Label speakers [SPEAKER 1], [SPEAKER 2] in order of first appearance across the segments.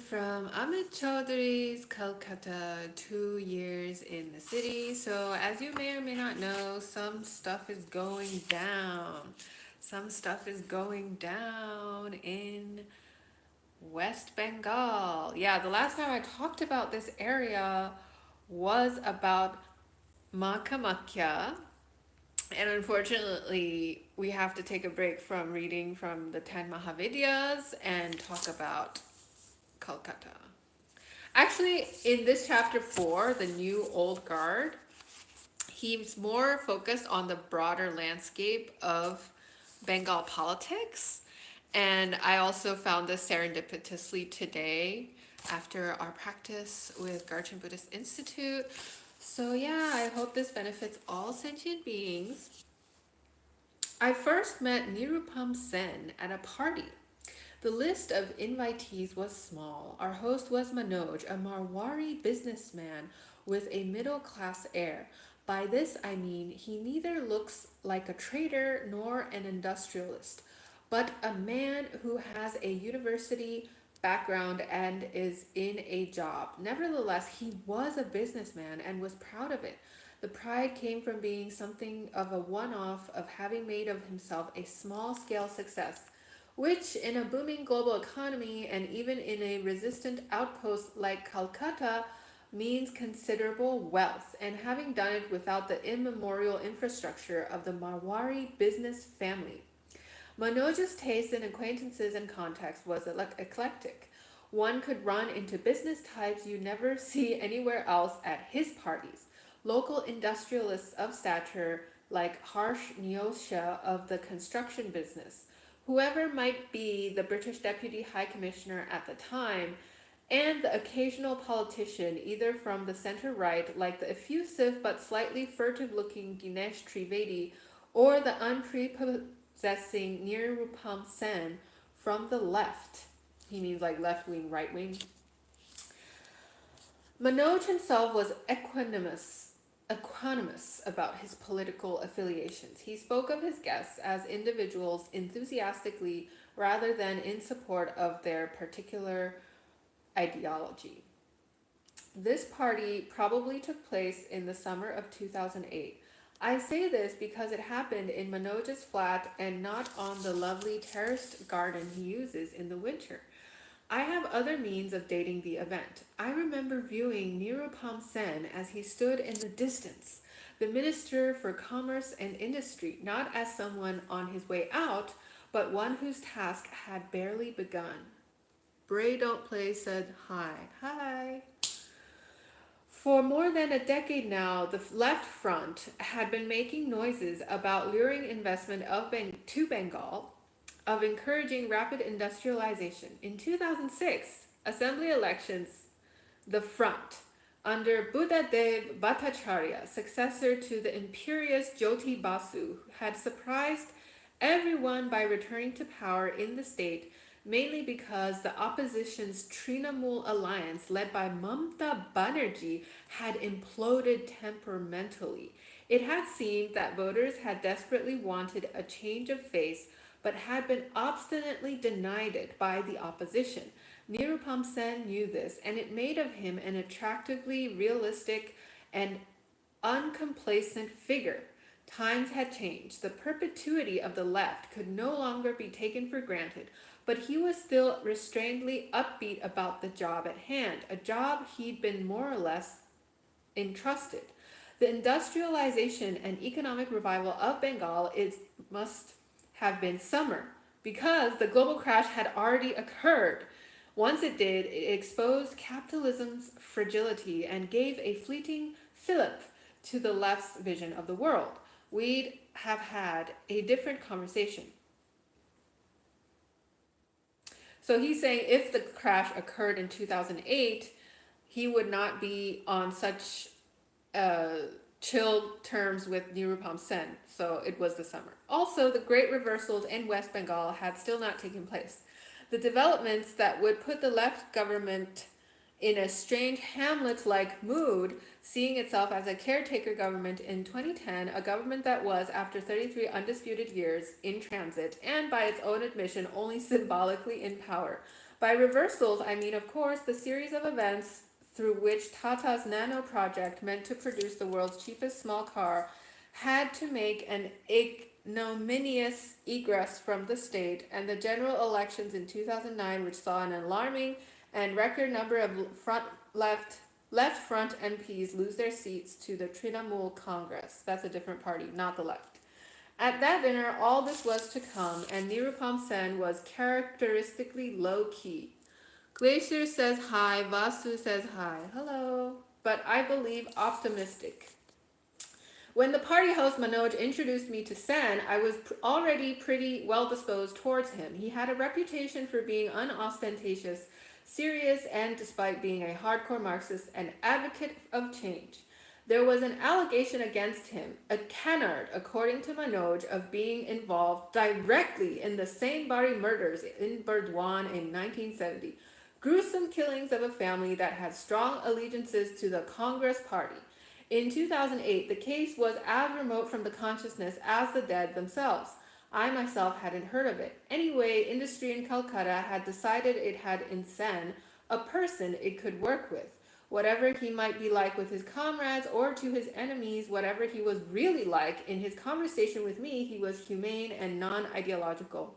[SPEAKER 1] from Amit Chaudhuri's Calcutta, 2 years in the city. So, as you may or may not know, some stuff is going down. Some stuff is going down in West Bengal. Yeah, the last time I talked about this area was about Makamakya. And unfortunately, we have to take a break from reading from the 10 Mahavidyas and talk about Calcutta. Actually, in this chapter 4, the new old guard, he's more focused on the broader landscape of Bengal politics. And I also found this serendipitously today after our practice with Garchen Buddhist Institute. So, yeah, I hope this benefits all sentient beings. I first met Nirupam Sen at a party. The list of invitees was small. Our host was Manoj, a Marwari businessman with a middle class air. By this I mean he neither looks like a trader nor an industrialist, but a man who has a university background and is in a job. Nevertheless, he was a businessman and was proud of it. The pride came from being something of a one off, of having made of himself a small scale success, which in a booming global economy and even in a resistant outpost like Calcutta means considerable wealth, and having done it without the immemorial infrastructure of the Marwari business family. Manoj's taste in acquaintances and context was eclectic. One could run into business types you never see anywhere else at his parties. Local industrialists of stature like Harsh Nyosha of the construction business, whoever might be the British Deputy High Commissioner at the time, and the occasional politician, either from the center right, like the effusive but slightly furtive looking Dinesh Trivedi, or the unprepossessing Nirupam Sen from the left. He means like left wing, right wing. Manoj himself was equanimous about his political affiliations. He spoke of his guests as individuals enthusiastically rather than in support of their particular ideology. This party probably took place in the summer of 2008. I say this because it happened in Manoj's flat and not on the lovely terraced garden he uses in the winter. I have other means of dating the event. I remember viewing Nirupam Sen as he stood in the distance, the Minister for Commerce and Industry, not as someone on his way out, but one whose task had barely begun. Bray Don't Play said hi. Hi. For more than a decade now, the left front had been making noises about luring investment to Bengal, of encouraging rapid industrialization. In 2006, assembly elections, the front, under Buddhadev Bhattacharya, successor to the imperious Jyoti Basu, had surprised everyone by returning to power in the state, mainly because the opposition's Trinamool alliance, led by Mamta Banerjee, had imploded temperamentally. It had seemed that voters had desperately wanted a change of face, but had been obstinately denied it by the opposition. Nirupam Sen knew this, and it made of him an attractively realistic and uncomplacent figure. Times had changed. The perpetuity of the left could no longer be taken for granted, but he was still restrainedly upbeat about the job at hand, a job he'd been more or less entrusted. The industrialization and economic revival of Bengal must have been summer, because the global crash had already occurred. Once it did, it exposed capitalism's fragility and gave a fleeting fillip to the left's vision of the world. We'd have had a different conversation. So he's saying if the crash occurred in 2008, he would not be on such chilled terms with Nirupam Sen. So it was the summer. Also, the great reversals in West Bengal had still not taken place. The developments that would put the left government in a strange Hamlet-like mood, seeing itself as a caretaker government in 2010, a government that was, after 33 undisputed years, in transit, and by its own admission, only symbolically in power. By reversals, I mean, of course, the series of events through which Tata's Nano project, meant to produce the world's cheapest small car, had to make an ignominious egress from the state, and the general elections in 2009, which saw an alarming and record number of left front MPs lose their seats to the Trinamool Congress. That's a different party, not the left. At that dinner, all this was to come, and Nirupam Sen was characteristically low-key. Glacier says hi, Vasu says hi, hello, but I believe optimistic. When the party host Manoj introduced me to Sen, I was already pretty well disposed towards him. He had a reputation for being unostentatious, serious, and despite being a hardcore Marxist, an advocate of change. There was an allegation against him, a canard, according to Manoj, of being involved directly in the Saint Bari murders in Burdwan in 1970. Gruesome killings of a family that had strong allegiances to the Congress Party. In 2008, the case was as remote from the consciousness as the dead themselves. I myself hadn't heard of it. Anyway, industry in Calcutta had decided it had in Sen a person it could work with. Whatever he might be like with his comrades or to his enemies, whatever he was really like, in his conversation with me, he was humane and non-ideological.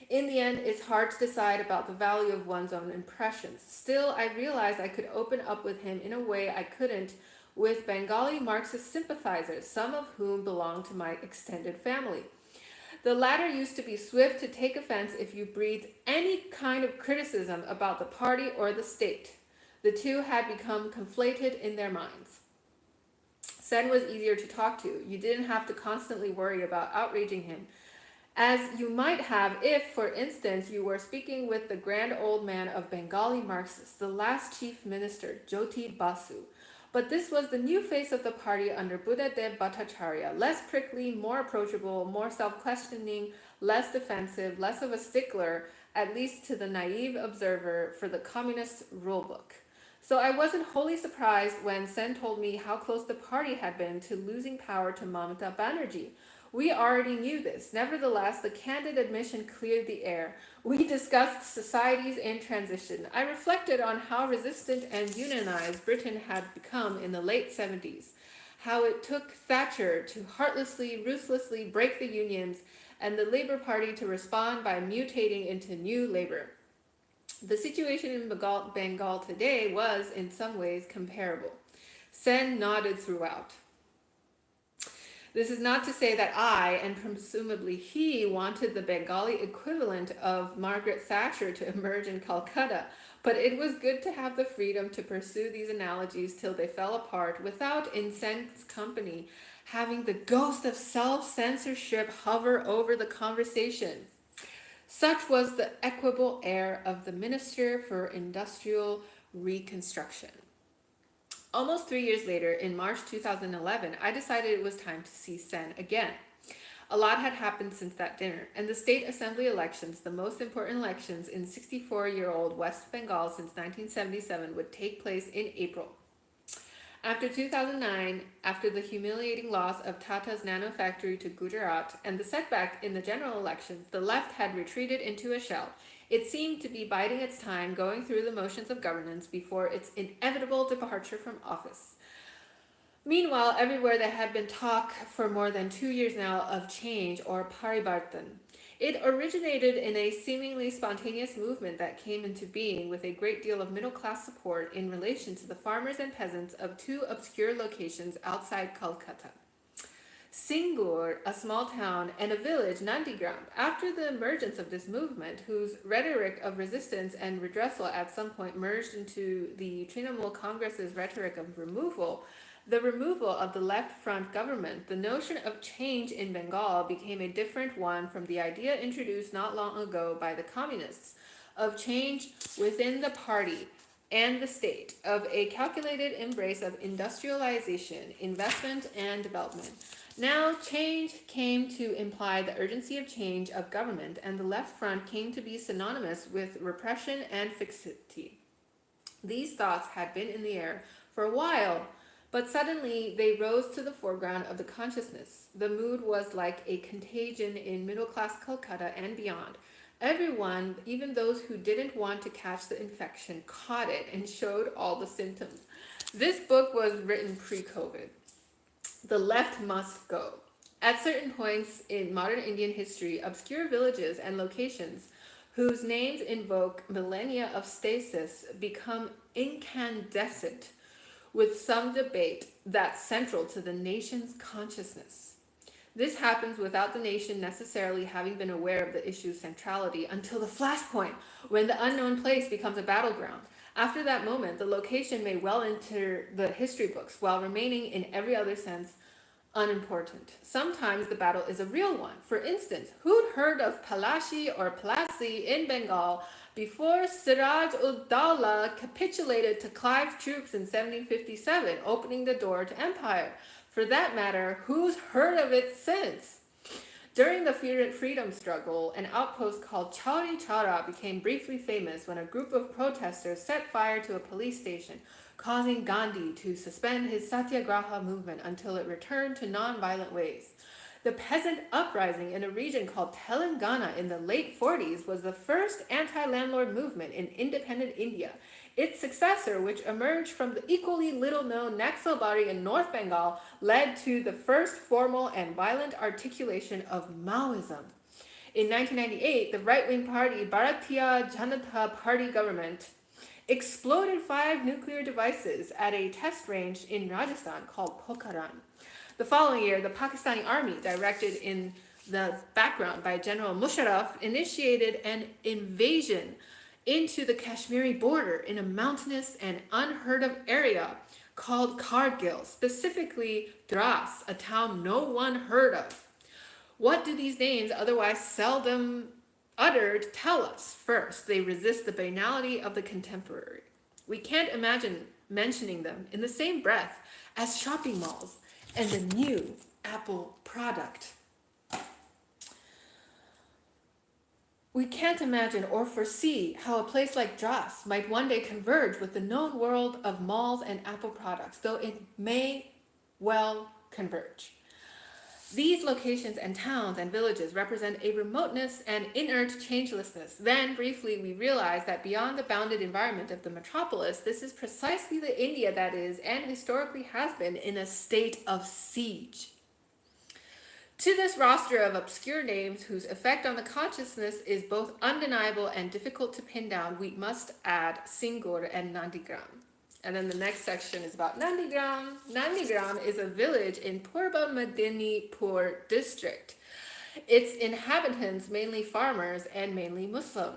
[SPEAKER 1] In the end, it's hard to decide about the value of one's own impressions. Still, I realized I could open up with him in a way I couldn't with Bengali Marxist sympathizers, some of whom belonged to my extended family. The latter used to be swift to take offense if you breathed any kind of criticism about the party or the state. The two had become conflated in their minds. Sen was easier to talk to. You didn't have to constantly worry about outraging him, as you might have if, for instance, you were speaking with the grand old man of Bengali Marxists, the last chief minister, Jyoti Basu. But this was the new face of the party under Buddhadev Bhattacharya, less prickly, more approachable, more self-questioning, less defensive, less of a stickler, at least to the naive observer, for the communist rulebook. So I wasn't wholly surprised when Sen told me how close the party had been to losing power to Mamta Banerjee. We already knew this. Nevertheless, the candid admission cleared the air. We discussed societies in transition. I reflected on how resistant and unionized Britain had become in the late 70s, how it took Thatcher to heartlessly, ruthlessly break the unions, and the Labour Party to respond by mutating into New Labour. The situation in Bengal today was, in some ways, comparable. Sen nodded throughout. This is not to say that I, and presumably he, wanted the Bengali equivalent of Margaret Thatcher to emerge in Calcutta, but it was good to have the freedom to pursue these analogies till they fell apart without, in Sen's company, having the ghost of self-censorship hover over the conversation. Such was the equable air of the Minister for Industrial Reconstruction. Almost 3 years later, in March 2011, I decided it was time to see Sen again. A lot had happened since that dinner, and the state assembly elections, the most important elections in 64-year-old West Bengal since 1977, would take place in April. After 2009, after the humiliating loss of Tata's nano factory to Gujarat and the setback in the general elections, the left had retreated into a shell. It seemed to be biding its time, going through the motions of governance before its inevitable departure from office. Meanwhile, everywhere there had been talk for more than 2 years now of change or paribartan. It originated in a seemingly spontaneous movement that came into being with a great deal of middle-class support in relation to the farmers and peasants of two obscure locations outside Calcutta. Singur, a small town, and a village, Nandigram. After the emergence of this movement, whose rhetoric of resistance and redressal at some point merged into the Trinamool Congress's rhetoric of removal, the removal of the left front government, the notion of change in Bengal became a different one from the idea introduced not long ago by the communists of change within the party and the state, of a calculated embrace of industrialization, investment, and development. Now, change came to imply the urgency of change of government, and the left front came to be synonymous with repression and fixity. These thoughts had been in the air for a while, but suddenly they rose to the foreground of the consciousness. The mood was like a contagion in middle-class Calcutta and beyond, Everyone, even those who didn't want to catch the infection, caught it and showed all the symptoms. This book was written pre-COVID. The left must go. At certain points in modern Indian history, obscure villages and locations whose names invoke millennia of stasis become incandescent with some debate that's central to the nation's consciousness. This happens without the nation necessarily having been aware of the issue's centrality until the flashpoint, when the unknown place becomes a battleground. After that moment, the location may well enter the history books while remaining in every other sense unimportant. Sometimes the battle is a real one. For instance, who'd heard of Palashi or Palasi in Bengal before Siraj ud Dawla capitulated to Clive's troops in 1757, opening the door to empire? For that matter, who's heard of it since? During the freedom struggle, an outpost called Chaudhuri Chowra became briefly famous when a group of protesters set fire to a police station, causing Gandhi to suspend his satyagraha movement until it returned to non-violent ways. The peasant uprising in a region called Telangana in the late 40s was the first anti-landlord movement in independent India. Its successor, which emerged from the equally little-known Naxalbari in North Bengal, led to the first formal and violent articulation of Maoism. In 1998, the right-wing party Bharatiya Janata Party government exploded 5 nuclear devices at a test range in Rajasthan called Pokhran. The following year, the Pakistani army, directed in the background by General Musharraf, initiated an invasion into the Kashmiri border in a mountainous and unheard of area called Kargil, specifically Dras, a town no one heard of. What do these names, otherwise seldom uttered, tell us? First, they resist the banality of the contemporary. We can't imagine mentioning them in the same breath as shopping malls and the new Apple product. We can't imagine or foresee how a place like Dras might one day converge with the known world of malls and Apple products, though it may well converge. These locations and towns and villages represent a remoteness and inert changelessness. Then, briefly, we realize that beyond the bounded environment of the metropolis, this is precisely the India that is, and historically has been, in a state of siege. To this roster of obscure names whose effect on the consciousness is both undeniable and difficult to pin down, we must add Singur and Nandigram. And then the next section is about Nandigram. Nandigram is a village in Purba Medinipur district. Its inhabitants mainly farmers and mainly Muslim.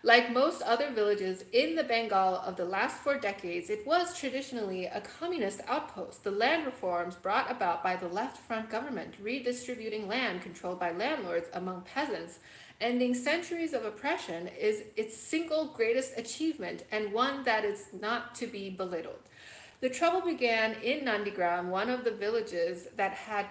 [SPEAKER 1] Like most other villages in the Bengal of the last 4 decades, it was traditionally a communist outpost. The land reforms brought about by the left front government, redistributing land controlled by landlords among peasants, ending centuries of oppression, is its single greatest achievement, and one that is not to be belittled. The trouble began in Nandigram. One of the villages that had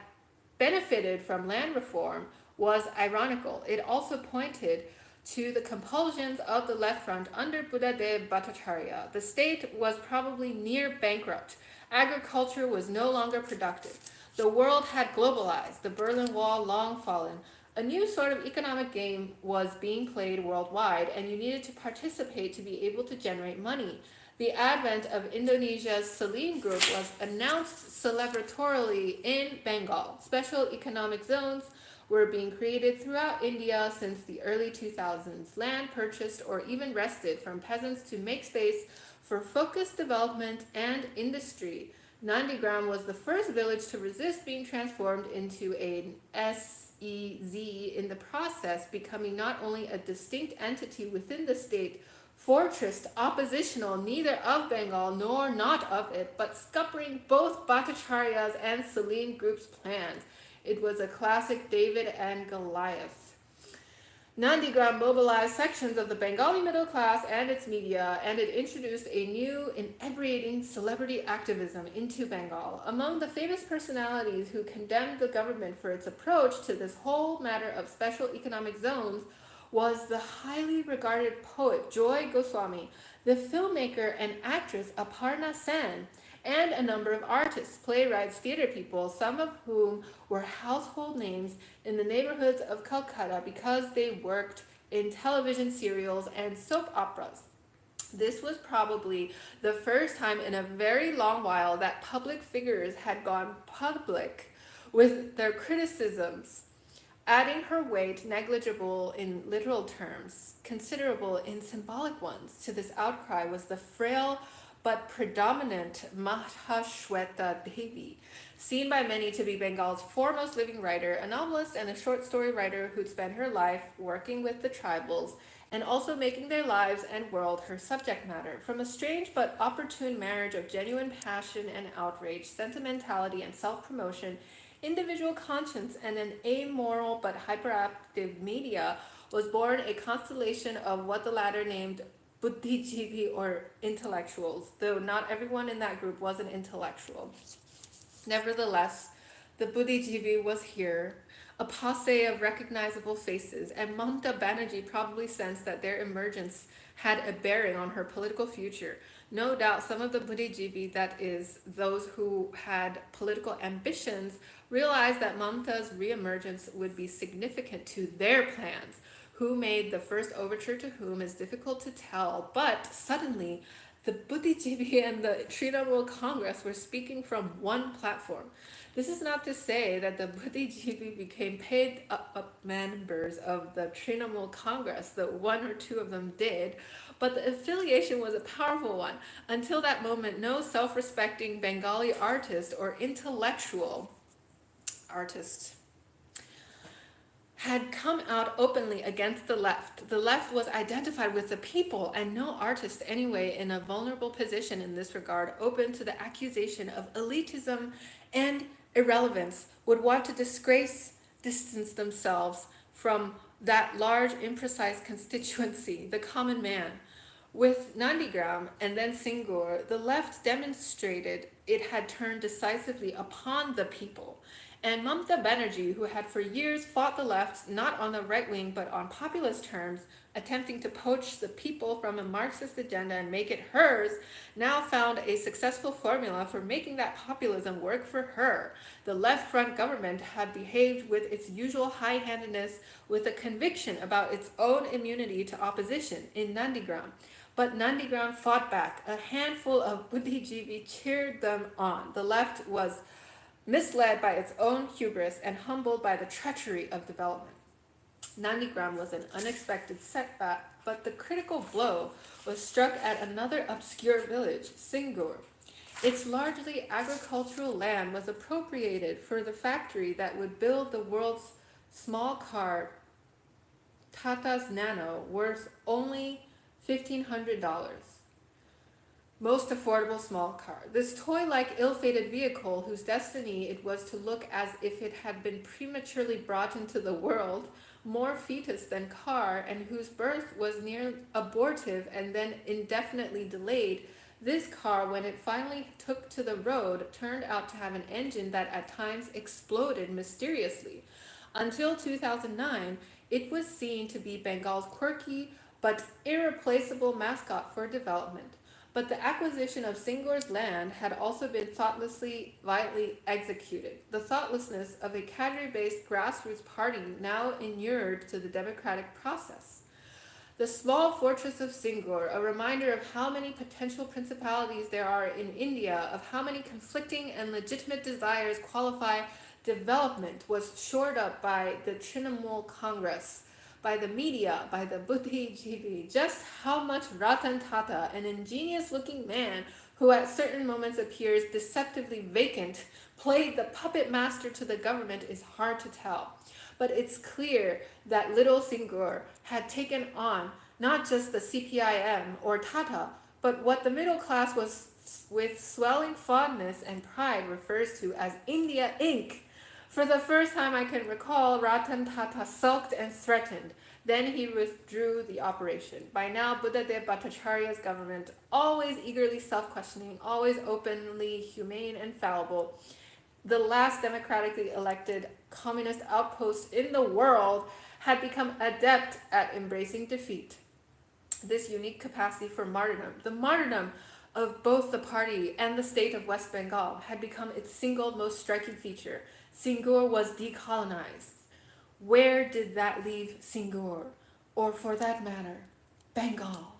[SPEAKER 1] benefited from land reform was ironical. It also pointed to the compulsions of the left front under Buddhadev Bhattacharya. The state was probably near bankrupt. Agriculture was no longer productive. The world had globalized, the Berlin Wall long fallen. A new sort of economic game was being played worldwide, and you needed to participate to be able to generate money. The advent of Indonesia's Salim Group was announced celebratorily in Bengal. Special economic zones were being created throughout India since the early 2000s. Land purchased or even wrested from peasants to make space for focused development and industry. Nandigram was the first village to resist being transformed into an SEZ, in the process becoming not only a distinct entity within the state, fortress oppositional neither of Bengal nor not of it, but scuppering both Bhattacharya's and Salim Group's plans. It was a classic David and Goliath. Nandigram mobilized sections of the Bengali middle class and its media, and it introduced a new, inebriating celebrity activism into Bengal. Among the famous personalities who condemned the government for its approach to this whole matter of special economic zones was the highly regarded poet Joy Goswami, the filmmaker and actress Aparna Sen, and a number of artists, playwrights, theater people, some of whom were household names in the neighborhoods of Calcutta because they worked in television serials and soap operas. This was probably the first time in a very long while that public figures had gone public with their criticisms, adding her weight, negligible in literal terms, considerable in symbolic ones. To this outcry was the frail but predominant Mahashweta Devi, seen by many to be Bengal's foremost living writer, a novelist and a short story writer who'd spent her life working with the tribals and also making their lives and world her subject matter. From a strange but opportune marriage of genuine passion and outrage, sentimentality and self-promotion, individual conscience, and an amoral but hyperactive media, was born a constellation of what the latter named buddhijeevi or intellectuals, though not everyone in that group was an intellectual. Nevertheless, the buddhijeevi was here, a posse of recognizable faces, and Mamta Banerjee probably sensed that their emergence had a bearing on her political future. No doubt some of the buddhijeevi, that is, those who had political ambitions, realized that Mamta's reemergence would be significant to their plans. Who made the first overture to whom is difficult to tell, but suddenly the buddhijeevi and the Trinamool Congress were speaking from one platform. This is not to say that the buddhijeevi became paid up members of the Trinamool Congress, though one or two of them did, but the affiliation was a powerful one. Until that moment, no self-respecting Bengali artist or intellectual artist had come out openly against the left. The left was identified with the people, and no artist anyway in a vulnerable position in this regard, open to the accusation of elitism and irrelevance, would want to distance themselves from that large, imprecise constituency, the common man. With Nandigram and then Singur, the left demonstrated it had turned decisively upon the people. And Mamta Banerjee, who had for years fought the left not on the right wing but on populist terms, attempting to poach the people from a Marxist agenda and make it hers, now found a successful formula for making that populism work for her. The left front government had behaved with its usual high-handedness, with a conviction about its own immunity to opposition in Nandigram. But Nandigram fought back. A handful of buddhijeevi cheered them on. The left was misled by its own hubris and humbled by the treachery of development. Nandigram was an unexpected setback, but the critical blow was struck at another obscure village, Singur. Its largely agricultural land was appropriated for the factory that would build the world's small car, Tata's Nano, worth only $1,500. Most affordable small car. This toy-like ill-fated vehicle, whose destiny it was to look as if it had been prematurely brought into the world, more fetus than car, and whose birth was near abortive and then indefinitely delayed, this car, when it finally took to the road, turned out to have an engine that at times exploded mysteriously. Until 2009, it was seen to be Bengal's quirky but irreplaceable mascot for development. But the acquisition of Singur's land had also been thoughtlessly, violently executed. The thoughtlessness of a cadre-based grassroots party now inured to the democratic process. The small fortress of Singur, a reminder of how many potential principalities there are in India, of how many conflicting and legitimate desires qualify development, was shored up by the Trinamool Congress, by the media, by the buddhijeevi. Just how much Ratan Tata, an ingenious-looking man who at certain moments appears deceptively vacant, played the puppet master to the government is hard to tell. But it's clear that little Singur had taken on not just the CPIM or Tata, but what the middle class was with swelling fondness and pride refers to as India Inc. For the first time I can recall, Ratan Tata sulked and threatened. Then he withdrew the operation. By now, Buddhadev Bhattacharya's government, always eagerly self-questioning, always openly humane and fallible, the last democratically elected communist outpost in the world, had become adept at embracing defeat. This unique capacity for martyrdom, the martyrdom of both the party and the state of West Bengal, had become its single most striking feature. Singur was decolonized. Where did that leave Singur? or for that matter, Bengal.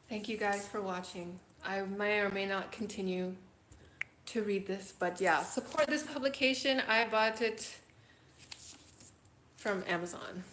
[SPEAKER 1] Thank you guys for watching. I may or may not continue to read this, but yeah, support this publication. I bought it from Amazon.